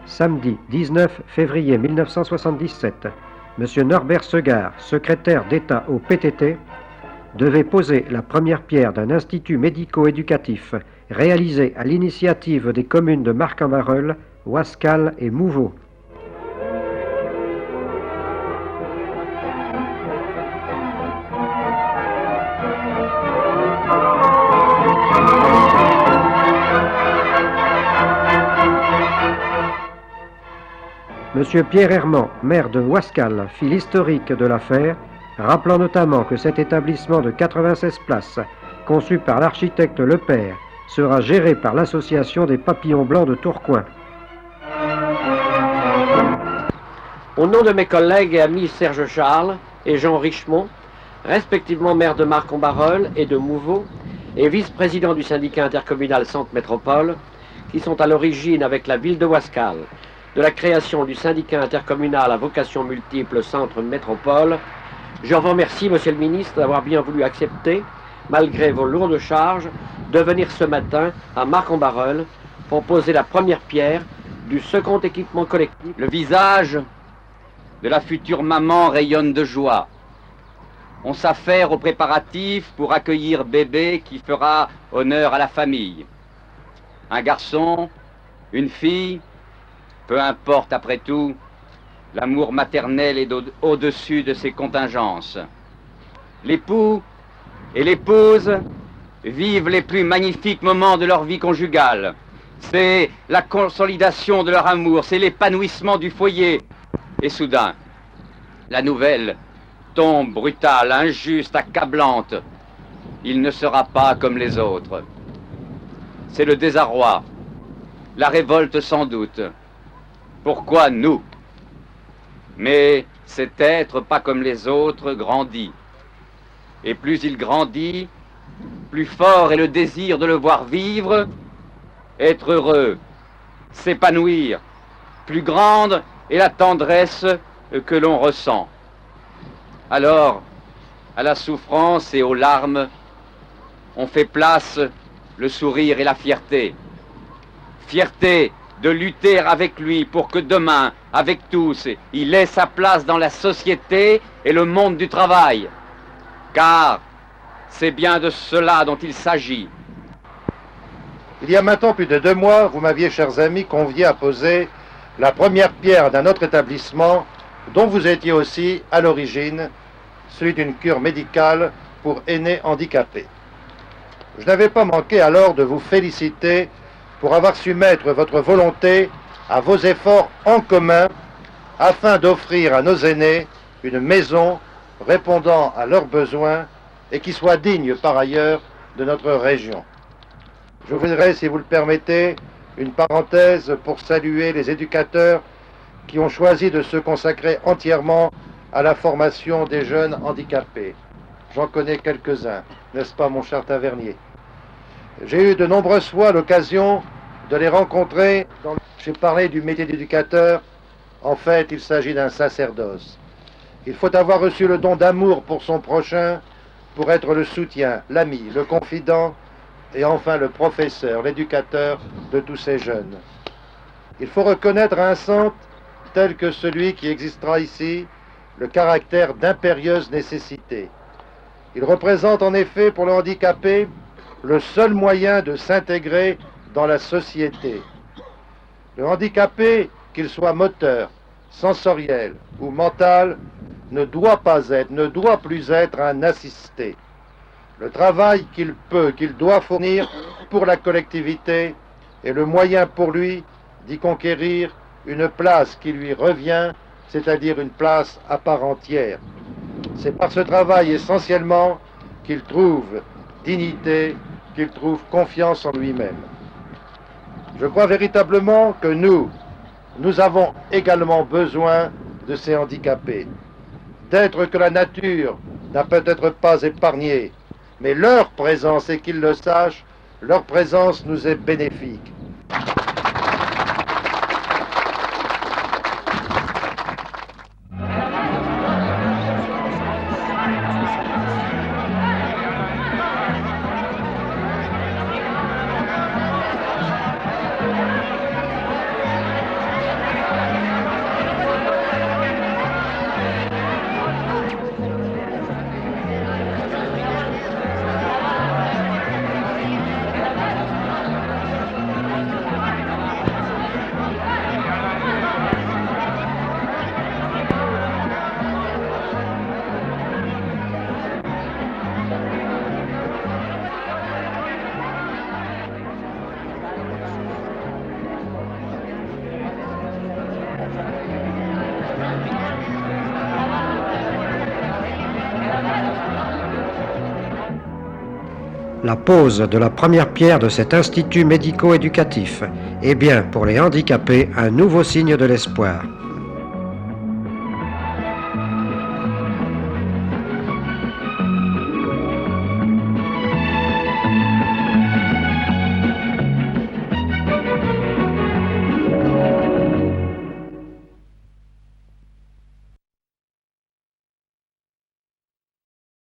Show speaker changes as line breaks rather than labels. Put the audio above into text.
Samedi 19 février 1977, M. Norbert Segard, secrétaire d'État au PTT, devait poser la première pierre d'un institut médico-éducatif réalisé à l'initiative des communes de Marc-en-Barœul, Wascal et Mouveau. M. Pierre Herman, maire de Wascal, fit l'historique de l'affaire, rappelant notamment que cet établissement de 96 places, conçu par l'architecte Lepère, sera géré par l'association des Papillons Blancs de Tourcoing.
Au nom de mes collègues et amis Serge Charles et Jean Richemont, respectivement maire de Marc-en-Barœul et de Mouveau, et vice-président du syndicat intercommunal Centre Métropole, qui sont à l'origine avec la ville de Wascal de la création du syndicat intercommunal à vocation multiple Centre Métropole, je vous remercie, Monsieur le ministre, d'avoir bien voulu accepter, malgré vos lourdes charges, de venir ce matin à Marc-en-Barœul pour poser la première pierre du second équipement collectif.
Le visage de la future maman rayonne de joie. On s'affaire aux préparatifs pour accueillir bébé qui fera honneur à la famille. Un garçon, une fille, peu importe après tout, l'amour maternel est au-dessus de ces contingences. L'époux et l'épouse vivent les plus magnifiques moments de leur vie conjugale. C'est la consolidation de leur amour, c'est l'épanouissement du foyer. Et soudain, la nouvelle tombe brutale, injuste, accablante. Il ne sera pas comme les autres. C'est le désarroi, la révolte sans doute. Pourquoi nous? Mais cet être, pas comme les autres, grandit. Et plus il grandit, plus fort est le désir de le voir vivre, être heureux, s'épanouir. Plus grande est la tendresse que l'on ressent. Alors, à la souffrance et aux larmes, on fait place le sourire et la fierté. Fierté de lutter avec lui pour que demain, avec tous, il ait sa place dans la société et le monde du travail. Car c'est bien de cela dont il s'agit.
Il y a maintenant plus de 2 mois, vous m'aviez, chers amis, convié à poser la première pierre d'un autre établissement dont vous étiez aussi à l'origine, celui d'une cure médicale pour aînés handicapés. Je n'avais pas manqué alors de vous féliciter pour avoir su mettre votre volonté à vos efforts en commun afin d'offrir à nos aînés une maison répondant à leurs besoins et qui soit digne par ailleurs de notre région. Je voudrais, si vous le permettez, une parenthèse pour saluer les éducateurs qui ont choisi de se consacrer entièrement à la formation des jeunes handicapés. J'en connais quelques-uns, n'est-ce pas, mon cher Tavernier? J'ai eu de nombreuses fois l'occasion de les rencontrer. J'ai parlé du métier d'éducateur. En fait, il s'agit d'un sacerdoce. Il faut avoir reçu le don d'amour pour son prochain pour être le soutien, l'ami, le confident et enfin le professeur, l'éducateur de tous ces jeunes. Il faut reconnaître à un centre tel que celui qui existera ici le caractère d'impérieuse nécessité. Il représente en effet pour le handicapé le seul moyen de s'intégrer dans la société. Le handicapé, qu'il soit moteur, sensoriel ou mental, ne doit plus être un assisté. Le travail qu'il peut, qu'il doit fournir pour la collectivité est le moyen pour lui d'y conquérir une place qui lui revient, c'est-à-dire une place à part entière. C'est par ce travail essentiellement qu'il trouve dignité, qu'il trouve confiance en lui-même. Je crois véritablement que nous avons également besoin de ces handicapés, d'êtres que la nature n'a peut-être pas épargnés, mais leur présence, et qu'ils le sachent, leur présence nous est bénéfique.
la pose de la première pierre de cet institut médico-éducatif est bien pour les handicapés un nouveau signe de l'espoir.